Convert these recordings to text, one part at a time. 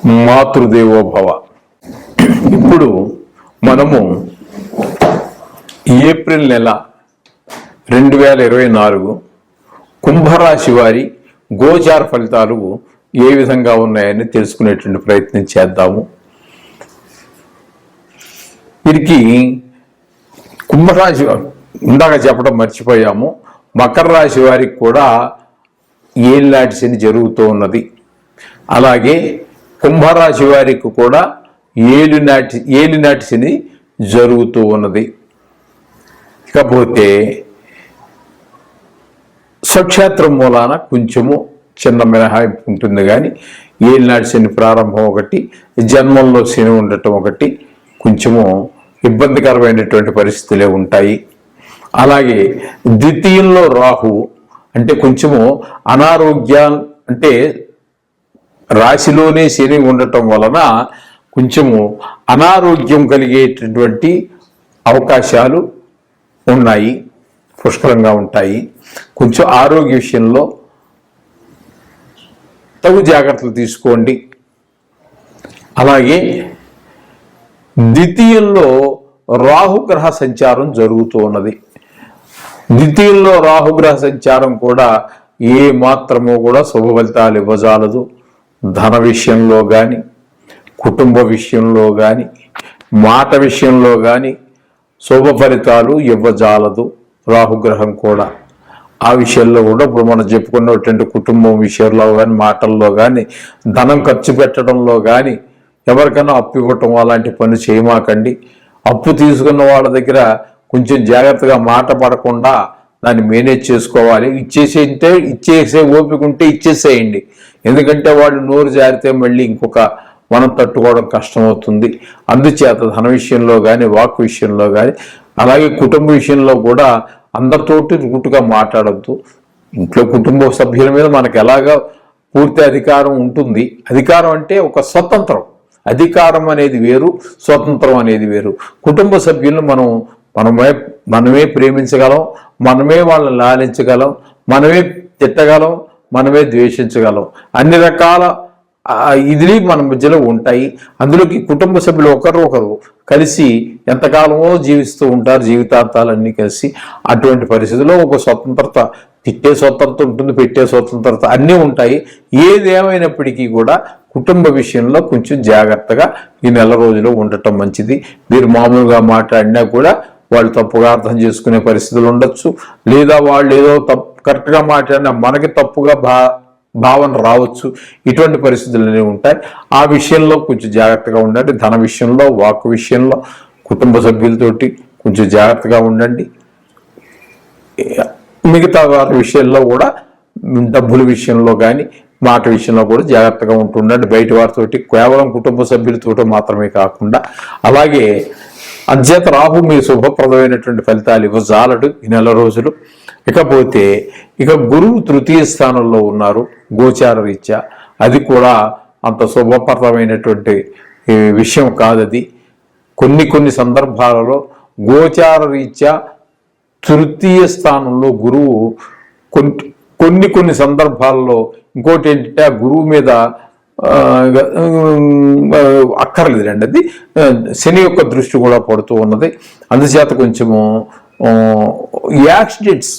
మాతృదేవోభవ. ఇప్పుడు మనము ఏప్రిల్ నెల 2024 కుంభరాశి వారి గోచార ఫలితాలు ఏ విధంగా ఉన్నాయని తెలుసుకునేటువంటి ప్రయత్నం చేద్దాము. వీరికి కుంభరాశి ఇందాక చెప్పడం మర్చిపోయాము, మకర రాశి వారికి కూడా ఏలినాటి శని జరుగుతూ ఉన్నది. అలాగే కుంభరాశి వారికి కూడా ఏలినాటి శని జరుగుతూ ఉన్నది. ఇకపోతే స్వక్షేత్రం మూలాన కొంచెము చిన్న మినహాయింపు ఉంటుంది, కానీ ఏలినాటి శని ప్రారంభం ఒకటి, జన్మంలో శని ఉండటం ఒకటి, కొంచెము ఇబ్బందికరమైనటువంటి పరిస్థితులే ఉంటాయి. అలాగే ద్వితీయంలో రాహు అంటే కొంచెము అనారోగ్యాలు, అంటే రాశిలోనే శని ఉండటం వలన కొంచెము అనారోగ్యం కలిగేటటువంటి అవకాశాలు ఉన్నాయి, పుష్కలంగా ఉంటాయి. కొంచెం ఆరోగ్య విషయంలో తగు జాగ్రత్తలు తీసుకోండి. అలాగే ద్వితీయంలో రాహుగ్రహ సంచారం జరుగుతూ ఉన్నది. ద్వితీయంలో రాహుగ్రహ సంచారం కూడా ఏ మాత్రమూ కూడా శుభ ఫలితాలు ఇవ్వజాలదు. ధన విషయంలో కానీ, కుటుంబ విషయంలో కానీ, మాట విషయంలో కానీ శుభ ఫలితాలు ఇవ్వజాలదు రాహుగ్రహం కూడా. ఆ విషయంలో కూడా ఇప్పుడు మనం చెప్పుకున్నటువంటి కుటుంబం విషయంలో కానీ, మాటల్లో కానీ, ధనం ఖర్చు పెట్టడంలో కానీ, ఎవరికైనా అప్పు ఇవ్వటం అలాంటి పని చేయమాకండి. అప్పు తీసుకున్న వాళ్ళ దగ్గర కొంచెం జాగ్రత్తగా మాట పడకుండా దాన్ని మేనేజ్ చేసుకోవాలి. ఇచ్చేసే ఓపిక ఉంటే ఇచ్చేసేయండి. ఎందుకంటే వాళ్ళు నోరు జారితే మళ్ళీ ఇంకొక మనం తట్టుకోవడం కష్టమవుతుంది. అందుచేత ధన విషయంలో కానీ, వాక్ విషయంలో కానీ, అలాగే కుటుంబ విషయంలో కూడా అందరితోటి రూటుగా మాట్లాడద్దు. ఇంట్లో కుటుంబ సభ్యుల మీద మనకు ఎలాగా పూర్తి అధికారం ఉంటుంది. అధికారం అంటే ఒక స్వతంత్రం. అధికారం అనేది వేరు, స్వతంత్రం అనేది వేరు. కుటుంబ సభ్యులను మనమే ప్రేమించగలం, మనమే వాళ్ళని లాలించగలం, మనమే తిట్టగలం, మనమే ద్వేషించగలం. అన్ని రకాల ఇది మన మధ్యలో ఉంటాయి. అందులోకి కుటుంబ సభ్యులు ఒకరు కలిసి ఎంతకాలమో జీవిస్తూ ఉంటారు, జీవితాంతాలన్నీ కలిసి. అటువంటి పరిస్థితుల్లో ఒక స్వతంత్రత, తిట్టే స్వతంత్రత ఉంటుంది, పెట్టే స్వతంత్రత అన్నీ ఉంటాయి. ఏదేమైనప్పటికీ కూడా కుటుంబ విషయంలో కొంచెం జాగ్రత్తగా ఈ నెల రోజులు ఉండటం మంచిది. మీరు మామూలుగా మాట్లాడినా కూడా వాళ్ళు తప్పుగా అర్థం చేసుకునే పరిస్థితులు ఉండొచ్చు, లేదా వాళ్ళు ఏదో కరెక్ట్గా మాట్లాడినా మనకి తప్పుగా భావన రావచ్చు. ఇటువంటి పరిస్థితులు అనేవి ఉంటాయి. ఆ విషయంలో కొంచెం జాగ్రత్తగా ఉండండి. ధన విషయంలో, వాక్ విషయంలో, కుటుంబ సభ్యులతోటి కొంచెం జాగ్రత్తగా ఉండండి. మిగతా వారి విషయంలో కూడా, డబ్బుల విషయంలో కానీ, మాట విషయంలో కూడా జాగ్రత్తగా ఉంటుండండి. బయట వారితోటి, కేవలం కుటుంబ సభ్యులతో మాత్రమే కాకుండా. అలాగే అధ్యత రాహు మీ శుభప్రదమైనటువంటి ఫలితాలు ఇవ్వజాలడు ఈ నెల రోజులు. ఇకపోతే గురువు తృతీయ స్థానంలో ఉన్నారు గోచార రీత్యా. అది కూడా అంత శుభప్రదమైనటువంటి విషయం కాదది. కొన్ని సందర్భాలలో గోచార రీత్యా తృతీయ స్థానంలో గురువు కొన్ని సందర్భాల్లో ఇంకోటి ఏంటంటే ఆ గురువు మీద అక్కర్లేదండి, అది శని యొక్క దృష్టి కూడా పడుతూ ఉన్నది. అందుచేత కొంచెము యాక్సిడెంట్స్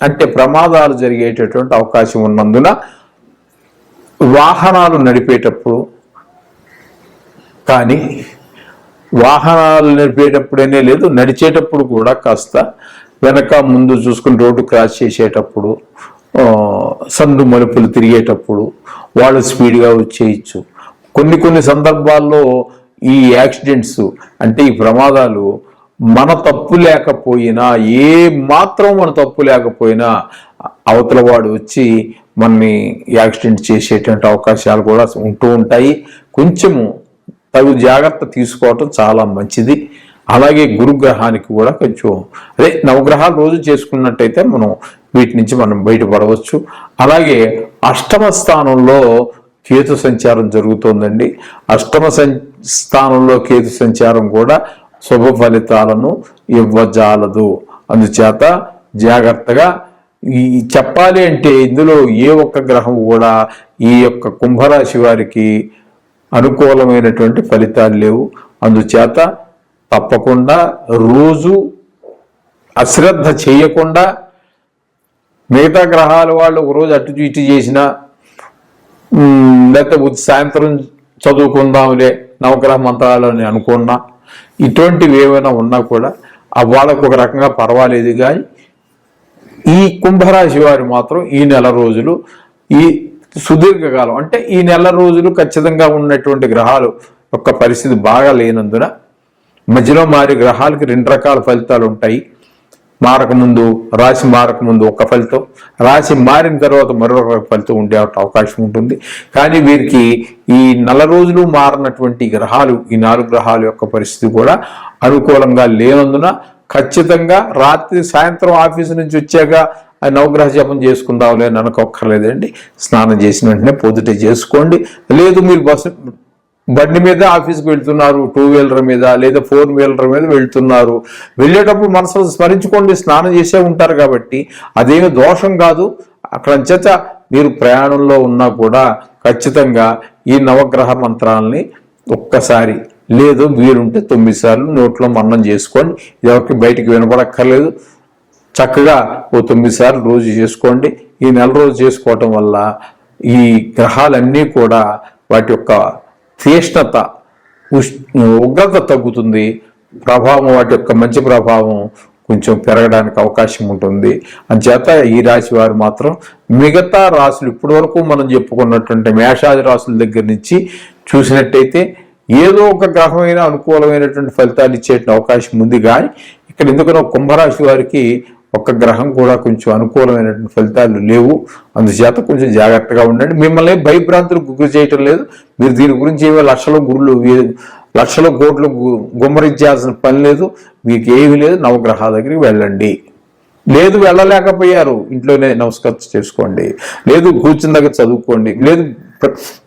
అంటే ప్రమాదాలు జరిగేటటువంటి అవకాశం ఉన్నందున వాహనాలు నడిపేటప్పుడు కానీ, వాహనాలు నడిపేటప్పుడనే లేదు, నడిచేటప్పుడు కూడా కాస్త వెనక ముందు చూసుకుని రోడ్డు క్రాస్ చేసేటప్పుడు, సందు మలుపులు తిరిగేటప్పుడు వాళ్ళు స్పీడ్గా వచ్చేయచ్చు. కొన్ని సందర్భాల్లో ఈ యాక్సిడెంట్స్ అంటే ఈ ప్రమాదాలు మన తప్పు లేకపోయినా, ఏ మాత్రం మన తప్పు లేకపోయినా అవతల వాడు వచ్చి మనని యాక్సిడెంట్ చేసేటువంటి అవకాశాలు కూడా ఉంటూ ఉంటాయి. కొంచెము తగు జాగ్రత్త తీసుకోవటం చాలా మంచిది. అలాగే గురుగ్రహానికి కూడా కొంచెం నవగ్రహాలు రోజు చేసుకున్నట్టయితే మనం వీటి నుంచి మనం బయటపడవచ్చు. అలాగే అష్టమ స్థానంలో కేతు సంచారం జరుగుతోందండి. అష్టమ స్థానంలో కేతు సంచారం కూడా శుభ ఫలితాలను ఇవ్వజాలదు. అందుచేత జాగ్రత్తగా ఈ చెప్పాలి అంటే ఇందులో ఏ ఒక్క గ్రహం కూడా ఈ యొక్క కుంభరాశి వారికి అనుకూలమైనటువంటి ఫలితాలు లేవు. అందుచేత తప్పకుండా రోజు అశ్రద్ధ చేయకుండా, మిగతా గ్రహాల వాళ్ళు ఒకరోజు అటు ఇటు చేసినా, లేకపోతే సాయంత్రం చదువుకుందాంలే నవగ్రహ మంత్రాలు అని అనుకున్నా, ఇటువంటివి ఏమైనా ఉన్నా కూడా వాళ్ళకు ఒక రకంగా పర్వాలేదు. కానీ ఈ కుంభరాశి వారు మాత్రం ఈ నెల రోజులు, ఈ సుదీర్ఘకాలం అంటే ఈ నెల రోజులు ఖచ్చితంగా ఉన్నటువంటి గ్రహాలు యొక్క పరిస్థితి బాగా లేనందున మధ్యలో మారి గ్రహాలకి 2 రకాల ఫలితాలు ఉంటాయి. మారకముందు, రాశి మారకముందు ఒక ఫలితం, రాశి మారిన తర్వాత మరొక ఫలితం ఉండే అవకాశం ఉంటుంది. కానీ వీరికి ఈ నెల రోజులు మారినటువంటి గ్రహాలు, ఈ 4 గ్రహాల యొక్క పరిస్థితి కూడా అనుకూలంగా లేనందున ఖచ్చితంగా రాత్రి సాయంత్రం ఆఫీసు నుంచి వచ్చాక నవగ్రహ జపం చేసుకుందాంలే అని అనుకోక్కర్లేదండి. స్నానం చేసిన వెంటనే పొద్దుటే చేసుకోండి. లేదు మీరు బండి మీద ఆఫీస్కి వెళ్తున్నారు, 2 వీలర్ మీద లేదా 4 వీలర్ మీద వెళ్తున్నారు, వెళ్ళేటప్పుడు మనసులో స్మరించుకోండి, స్నానం చేసే ఉంటారు కాబట్టి అదేమి దోషం కాదు. అక్కడ చేత మీరు ప్రయాణంలో ఉన్నా కూడా ఖచ్చితంగా ఈ నవగ్రహ మంత్రాలని ఒక్కసారి లేదు వీలుంటే 9 సార్లు నోట్లో మన్నం చేసుకోండి. ఎవరికి బయటికి వినపడక్కర్లేదు. చక్కగా ఓ 9 సార్లు రోజు చేసుకోండి. ఈ నెల రోజు చేసుకోవటం వల్ల ఈ గ్రహాలన్నీ కూడా వాటి యొక్క తీష్ణత, ఉగ్రత తగ్గుతుంది. ప్రభావం, వాటి యొక్క మంచి ప్రభావం కొంచెం పెరగడానికి అవకాశం ఉంటుంది. అంచేత ఈ రాశి వారు మాత్రం మిగతా రాశులు ఇప్పటి వరకు మనం చెప్పుకున్నటువంటి మేషాది రాశుల దగ్గర నుంచి చూసినట్టయితే ఏదో ఒక గ్రహమైన అనుకూలమైనటువంటి ఫలితాలు ఇచ్చే అవకాశం ఉంది. కానీ ఇక్కడ ఎందుకనో కుంభరాశి వారికి ఒక్క గ్రహం కూడా కొంచెం అనుకూలమైనటువంటి ఫలితాలు లేవు. అందుచేత కొంచెం జాగ్రత్తగా ఉండండి. మిమ్మల్ని భయభ్రాంతులకు గురి చేయటం లేదు. మీరు దీని గురించి ఏమో లక్షల కోట్లు గుమ్మరించాల్సిన పని లేదు. మీకు ఏమీ లేదు. నవగ్రహాల దగ్గరికి వెళ్ళండి. లేదు వెళ్ళలేకపోయారు, ఇంట్లోనే నమస్కారం చేసుకోండి. లేదు కూర్చున్న దగ్గర చదువుకోండి. లేదు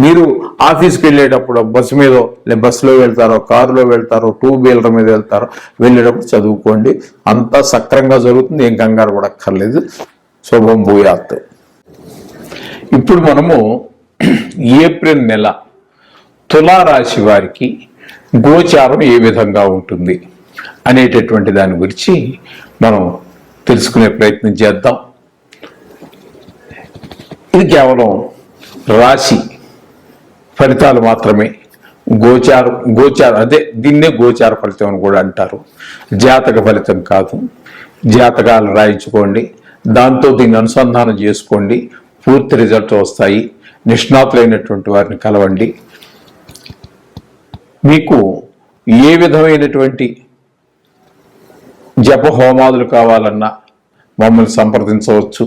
మీరు ఆఫీస్కి వెళ్ళేటప్పుడు బస్సు మీద, లేదా బస్సులో వెళ్తారో, కారులో వెళ్తారో, 2 వీలర్ మీద వెళ్తారో, వెళ్ళేటప్పుడు చదువుకోండి. అంతా సక్రంగా జరుగుతుంది. ఏం కంగారు పడక్కర్లేదు. శుభం భూయాత్. ఇప్పుడు మనము ఏప్రిల్ నెల తులారాశి వారికి గోచారం ఏ విధంగా ఉంటుంది అనేటటువంటి దాని గురించి మనం తెలుసుకునే ప్రయత్నం చేద్దాం. ఇది రాశి ఫలితాలు మాత్రమే. గోచారం అదే దీన్నే గోచార ఫలితం అని కూడా అంటారు. జాతక ఫలితం కాదు. జాతకాలు రాయించుకోండి, దాంతో దీన్ని అనుసంధానం చేసుకోండి, పూర్తి రిజల్ట్ వస్తాయి. నిష్ణాతులైనటువంటి వారిని కలవండి. మీకు ఏ విధమైనటువంటి జప హోమాదులు కావాలన్నా మమ్మల్ని సంప్రదించవచ్చు.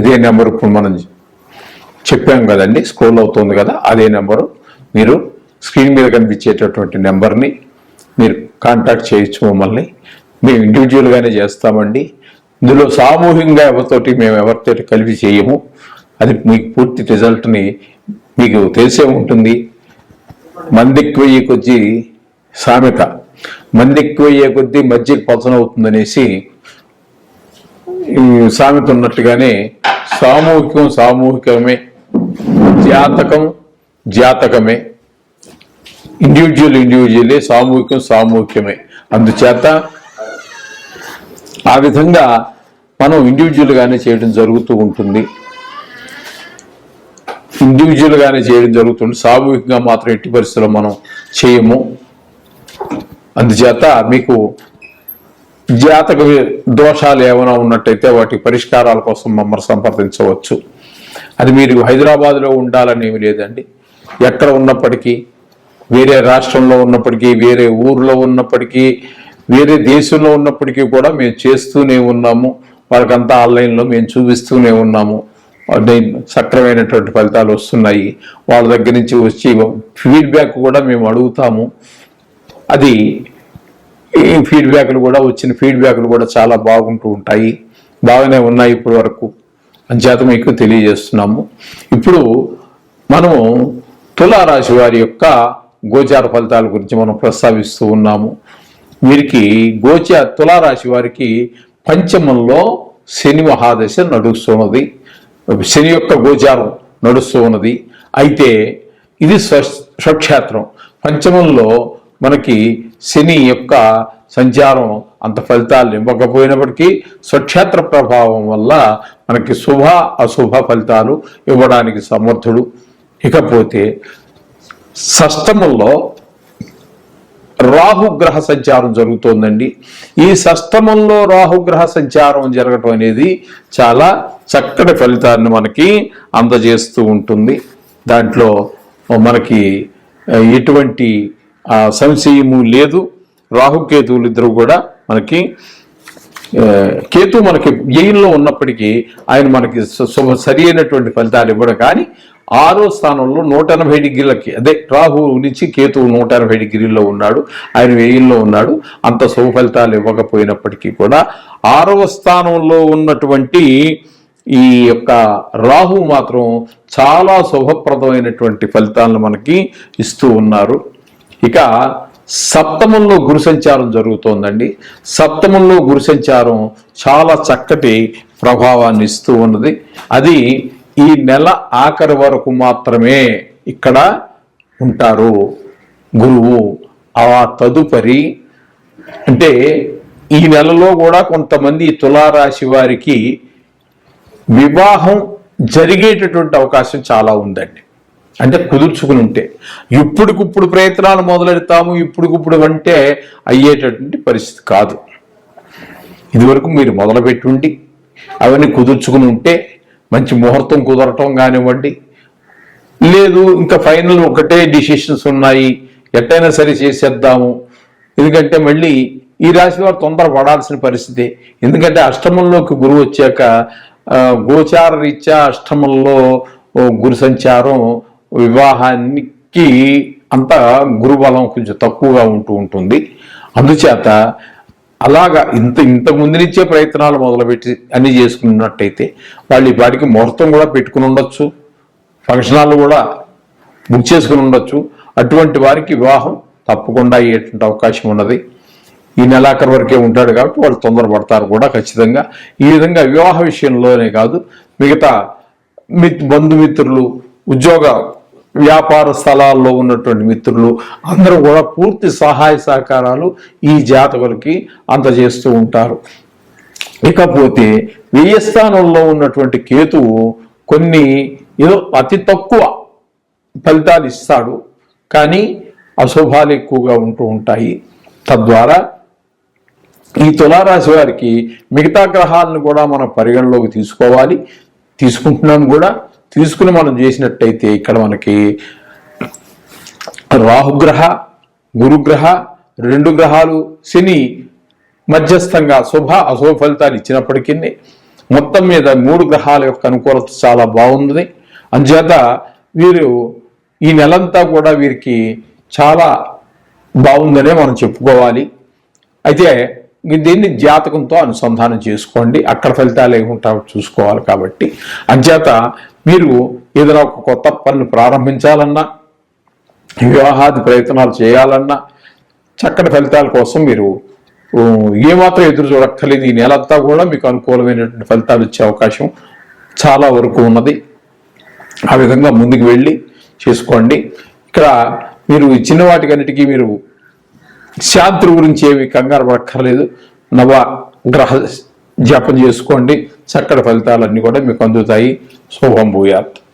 ఇదే నెంబర్ ఇప్పుడు మనం చెప్పాం కదండి, స్క్రోల్ అవుతుంది కదా, అదే నెంబరు. మీరు స్క్రీన్ మీద కనిపించేటటువంటి నెంబర్ని మీరు కాంటాక్ట్ చేయొచ్చు మమ్మల్ని. మేము ఇండివిజువల్గానే చేస్తామండి. ఇందులో సామూహికంగా ఎవరితోటి కలిపి చేయము. అది మీకు పూర్తి రిజల్ట్ని మీకు తెలిసే ఉంటుంది. మంది ఎక్కువయ్యే కొద్దీ సామెత, మంది ఎక్కువయ్యే కొద్దీ మధ్యకి పలసనవుతుందనేసి సామెత ఉన్నట్టుగానే సామూహికమే, జాతకమే, ఇండివిజువలే, సామూహికమే. అందుచేత ఆ విధంగా మనం ఇండివిజువల్గానే చేయడం జరుగుతూ ఉంటుంది. సామూహికంగా మాత్రం ఎట్టి పరిస్థితుల్లో మనం చేయము. అందుచేత మీకు జాతక దోషాలు ఏమైనా ఉన్నట్టయితే వాటి పరిష్కారాల కోసం మమ్మల్ని సంప్రదించవచ్చు. అది మీరు హైదరాబాద్లో ఉండాలని ఏమి లేదండి. ఎక్కడ ఉన్నప్పటికీ, వేరే రాష్ట్రంలో ఉన్నప్పటికీ, వేరే ఊర్లో ఉన్నప్పటికీ, వేరే దేశంలో ఉన్నప్పటికీ కూడా మేము చేస్తూనే ఉన్నాము. వాళ్ళకంతా ఆన్లైన్లో మేము చూపిస్తూనే ఉన్నాము. సక్రమైనటువంటి ఫలితాలు వస్తున్నాయి. వాళ్ళ దగ్గర నుంచి వచ్చి ఫీడ్బ్యాక్ కూడా మేము అడుగుతాము. అది వచ్చిన ఫీడ్బ్యాక్లు కూడా చాలా బాగుంటూ ఉంటాయి. బాగానే ఉన్నాయి ఇప్పటి వరకు. అంచేత మీకు తెలియజేస్తున్నాము. ఇప్పుడు మనము తులారాశి వారి యొక్క గోచార ఫలితాల గురించి మనం ప్రస్తావిస్తూ ఉన్నాము. వీరికి తులారాశి వారికి పంచమంలో శని మహాదశ నడుస్తున్నది. శని యొక్క గోచారం నడుస్తూ ఉన్నది. అయితే ఇది స్వక్షేత్రం. పంచమంలో మనకి శని యొక్క సంచారం అంత ఫలితాలు ఇవ్వకపోయినప్పటికీ స్వక్షేత్ర ప్రభావం వల్ల మనకి శుభ అశుభ ఫలితాలు ఇవ్వడానికి సమర్థుడు. ఇకపోతే షష్టమంలో రాహుగ్రహ సంచారం జరుగుతోందండి. ఈ షష్టమంలో రాహుగ్రహ సంచారం జరగటం అనేది చాలా చక్కటి ఫలితాన్ని మనకి అందజేస్తూ ఉంటుంది. దాంట్లో మనకి ఎటువంటి సంశయము లేదు. రాహుకేతువులు ఇద్దరు కూడా మనకి కేతు మనకి వ్యయంలో ఉన్నప్పటికీ ఆయన మనకి సరి అయినటువంటి ఫలితాలు ఇవ్వడం. కానీ 6వ స్థానంలో 180 డిగ్రీలకి, అదే రాహు నుంచి కేతువు 180 డిగ్రీల్లో ఉన్నాడు, ఆయన వ్యయంలో ఉన్నాడు. అంత శుభ ఫలితాలు ఇవ్వకపోయినప్పటికీ కూడా 6వ స్థానంలో ఉన్నటువంటి ఈ యొక్క రాహు మాత్రం చాలా శుభప్రదమైనటువంటి ఫలితాలను మనకి ఇస్తూ ఉన్నారు. ఇక సప్తమంలో గురు సంచారం జరుగుతోందండి. సప్తమంలో గురు సంచారం చాలా చక్కటి ప్రభావాన్ని ఇస్తూ ఉన్నది. అది ఈ నెల ఆఖరి వరకు మాత్రమే ఇక్కడ ఉంటారు గురువు. ఆ తదుపరి అంటే ఈ నెలలో కూడా కొంతమంది తులారాశి వారికి వివాహం జరిగేటటువంటి అవకాశం చాలా ఉందండి. అంటే కుదుర్చుకుని ఉంటే, ఇప్పుడుకిప్పుడు ప్రయత్నాలు మొదలెడతాము ఇప్పుడుకిప్పుడు అంటే అయ్యేటటువంటి పరిస్థితి కాదు. ఇదివరకు మీరు మొదలుపెట్టుండి అవన్నీ కుదుర్చుకుని ఉంటే మంచి ముహూర్తం కుదరటం కానివ్వండి, లేదు ఇంకా ఫైనల్ ఒకటే డిసిషన్స్ ఉన్నాయి, ఎట్టయినా సరే చేసేద్దాము. ఎందుకంటే మళ్ళీ ఈ రాశి వారు తొందర పడాల్సిన పరిస్థితి. ఎందుకంటే అష్టమంలోకి గురువు వచ్చాక గోచార రీత్యా అష్టమంలో గురు సంచారం వివాహానికి అంత గురుబలం కొంచెం తక్కువగా ఉంటుంది. అందుచేత అలాగా ఇంతకు ముందు నుంచే ప్రయత్నాలు మొదలుపెట్టి అన్ని చేసుకున్నట్టయితే వాళ్ళు ఈ వాటికి ముహూర్తం కూడా పెట్టుకుని ఉండొచ్చు, ఫంక్షన్ హాల్ కూడా బుక్ చేసుకుని ఉండొచ్చు. అటువంటి వారికి వివాహం తప్పకుండా అయ్యేటువంటి అవకాశం ఉన్నది. ఈ నెలాఖరు వరకే ఉంటాడు కాబట్టి వాళ్ళు తొందరపడతారు కూడా ఖచ్చితంగా. ఈ విధంగా వివాహ విషయంలోనే కాదు, మిగతా బంధుమిత్రులు, ఉద్యోగ వ్యాపార స్థలాల్లో ఉన్నటువంటి మిత్రులు అందరూ కూడా పూర్తి సహాయ సహకారాలు ఈ జాతకులకి అందజేస్తూ ఉంటారు. ఇకపోతే వ్యయస్థానంలో ఉన్నటువంటి కేతువు కొన్ని ఏదో అతి తక్కువ ఫలితాలు ఇస్తాడు, కానీ అశుభాలు ఎక్కువగా ఉంటాయి. తద్వారా ఈ తులారాశి వారికి మిగతా గ్రహాలను కూడా మనం పరిగణలోకి తీసుకోవాలి. తీసుకుంటున్నాం కూడా. తీసుకుని మనం చేసినట్టయితే ఇక్కడ మనకి రాహుగ్రహ, గురుగ్రహ, 2 గ్రహాలు, శని మధ్యస్థంగా శుభ అశుభ ఫలితాలు ఇచ్చినప్పటికీ మొత్తం మీద 3 గ్రహాల యొక్క అనుకూలత చాలా బాగుంది. అందుచేత వీరు ఈ నెలంతా కూడా వీరికి చాలా బాగుందనే మనం చెప్పుకోవాలి. అయితే దీన్ని జాతకంతో అనుసంధానం చేసుకోండి, అక్కడ ఫలితాలు ఏముంటాయో చూసుకోవాలి. కాబట్టి అంచేత మీరు ఏదైనా ఒక కొత్త పనులు ప్రారంభించాలన్నా, వివాహాది ప్రయత్నాలు చేయాలన్నా, చక్కటి ఫలితాల కోసం మీరు ఏమాత్రం ఎదురు చూడక్కర్లేదు. ఈ నెలంతా కూడా మీకు అనుకూలమైనటువంటి ఫలితాలు ఇచ్చే అవకాశం చాలా వరకు ఉన్నది. ఆ విధంగా ముందుకు వెళ్ళి చేసుకోండి. ఇక్కడ మీరు ఇచ్చిన వాటికన్నిటికీ మీరు శాంతి గురించి ఏమి కంగారు పడక్కర్లేదు. నవ గ్రహ జపం చేసుకోండి, చక్కటి ఫలితాలన్నీ కూడా మీకు అందుతాయి. శుభం భూయాత్.